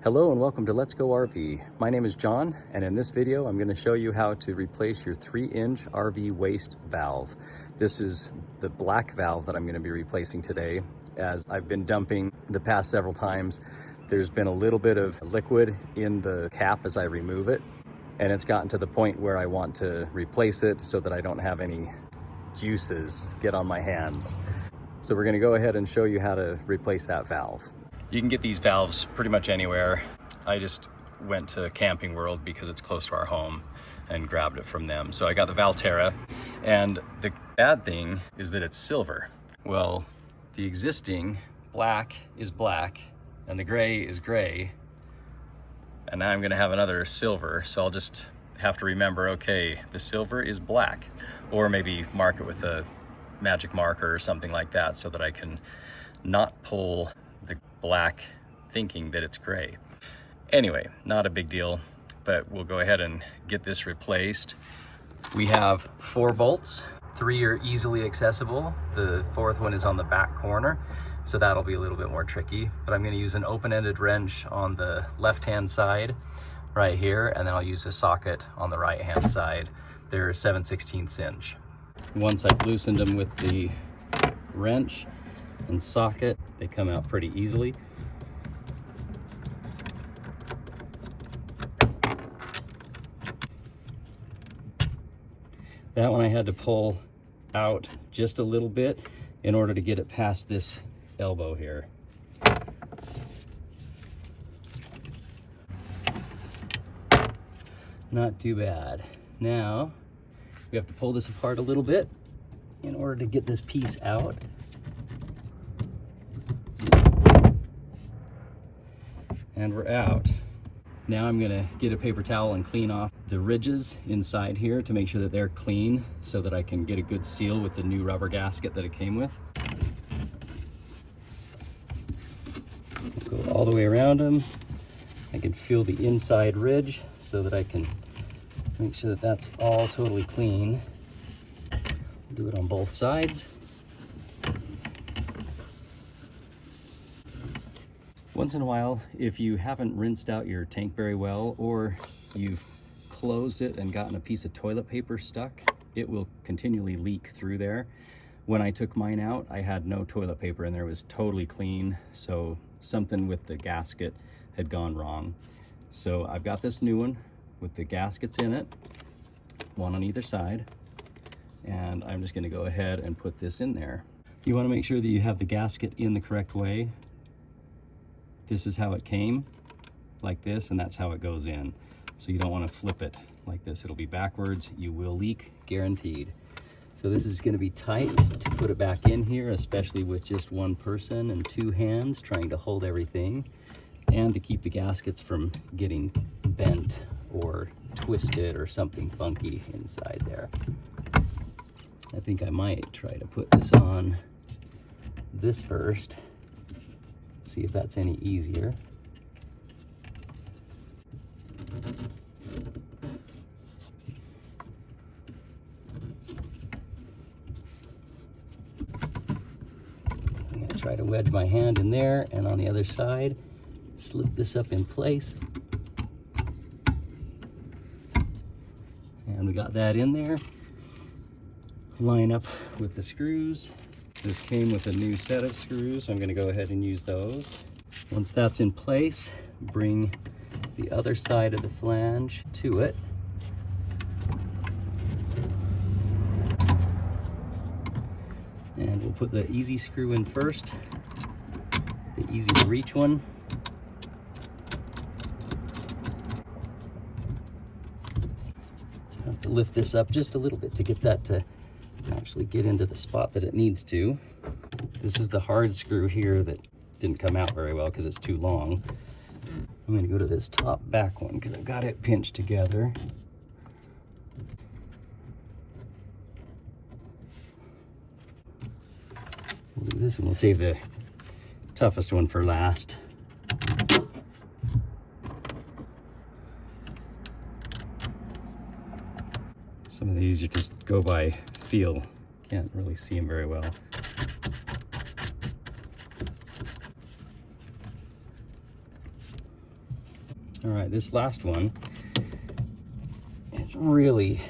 Hello and welcome to Let's Go RV. My name is John, and in this video I'm going to show you how to replace your 3-inch RV waste valve. This is the black valve that I'm going to be replacing today. As I've been dumping the past several times, there's been a little bit of liquid in the cap as I remove it, and it's gotten to the point where I want to replace it so that I don't have any juices get on my hands. So we're going to go ahead and show you how to replace that valve. You can get these valves pretty much anywhere. I just went to Camping World because it's close to our home and grabbed it from them. So I got the Valterra, and the bad thing is that it's silver. Well, the existing black is black and the gray is gray, and now I'm gonna have another silver, so I'll just have to remember, okay, the silver is black, or maybe mark it with a magic marker or something like that so that I can not pull the black thinking that it's gray. Anyway, not a big deal, but we'll go ahead and get this replaced. We have 4 bolts. 3 are easily accessible. The 4th one is on the back corner, so that'll be a little bit more tricky, but I'm going to use an open-ended wrench on the left-hand side right here, and then I'll use a socket on the right-hand side. They're 7/16 inch. Once I've loosened them with the wrench and socket, they come out pretty easily. That one I had to pull out just a little bit in order to get it past this elbow here. Not too bad. Now we have to pull this apart a little bit in order to get this piece out. And we're out. Now I'm gonna get a paper towel and clean off the ridges inside here to make sure that they're clean so that I can get a good seal with the new rubber gasket that it came with. Go all the way around them. I can feel the inside ridge so that I can make sure that that's all totally clean. Do it on both sides. Once in a while, if you haven't rinsed out your tank very well, or you've closed it and gotten a piece of toilet paper stuck, it will continually leak through there. When I took mine out, I had no toilet paper in there. It was totally clean, so something with the gasket had gone wrong. So I've got this new one with the gaskets in it, one on either side, and I'm just gonna go ahead and put this in there. You wanna make sure that you have the gasket in the correct way. This is how it came, like this, and that's how it goes in. So you don't want to flip it like this. It'll be backwards. You will leak, guaranteed. So this is going to be tight to put it back in here, especially with just one person and 2 hands trying to hold everything, and to keep the gaskets from getting bent or twisted or something funky inside there. I think I might try to put this on this first. See if that's any easier. I'm going to try to wedge my hand in there, and on the other side, slip this up in place. And we got that in there. Line up with the screws. This came with a new set of screws, so I'm going to go ahead and use those. Once that's in place, bring the other side of the flange to it. And we'll put the easy screw in first, the easy to reach one. I have to lift this up just a little bit to get that to actually get into the spot that it needs to. This is the hard screw here that didn't come out very well because it's too long. I'm going to go to this top back one because I've got it pinched together. We'll do this one. We'll save the toughest one for last. Some of these you just go by feel. Can't really see them very well. All right, this last one is really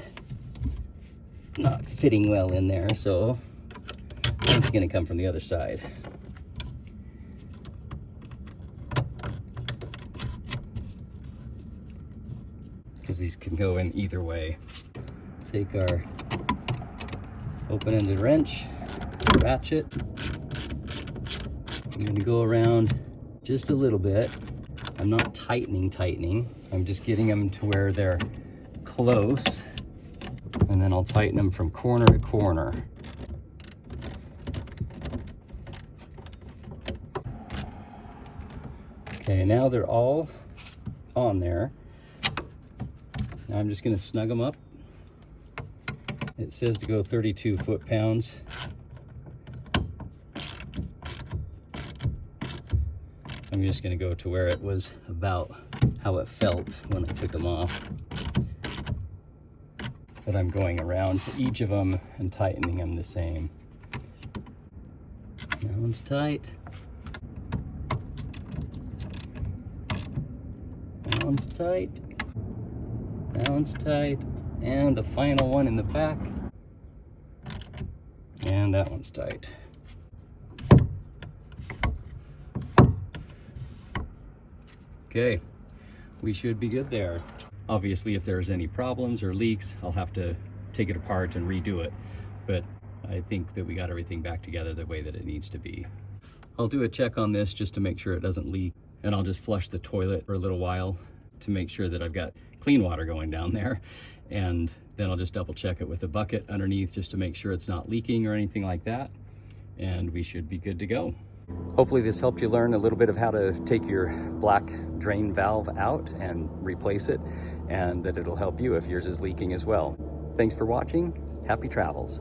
not fitting well in there, so it's gonna come from the other side. Because these can go in either way. Take our open-ended wrench, ratchet. I'm gonna go around just a little bit. I'm not tightening. I'm just getting them to where they're close. And then I'll tighten them from corner to corner. Okay, now they're all on there. Now I'm just gonna snug them up. It says to go 32 foot-pounds. I'm just gonna go to where it was about how it felt when I took them off. But I'm going around to each of them and tightening them the same. That one's tight. That one's tight. That one's tight. And the final one in the back. And that one's tight. Okay, we should be good there. Obviously, if there's any problems or leaks, I'll have to take it apart and redo it. But I think that we got everything back together the way that it needs to be. I'll do a check on this just to make sure it doesn't leak. And I'll just flush the toilet for a little while to make sure that I've got clean water going down there. And then I'll just double check it with a bucket underneath just to make sure it's not leaking or anything like that. And we should be good to go. Hopefully this helped you learn a little bit of how to take your black drain valve out and replace it, and that it'll help you if yours is leaking as well. Thanks for watching. Happy travels.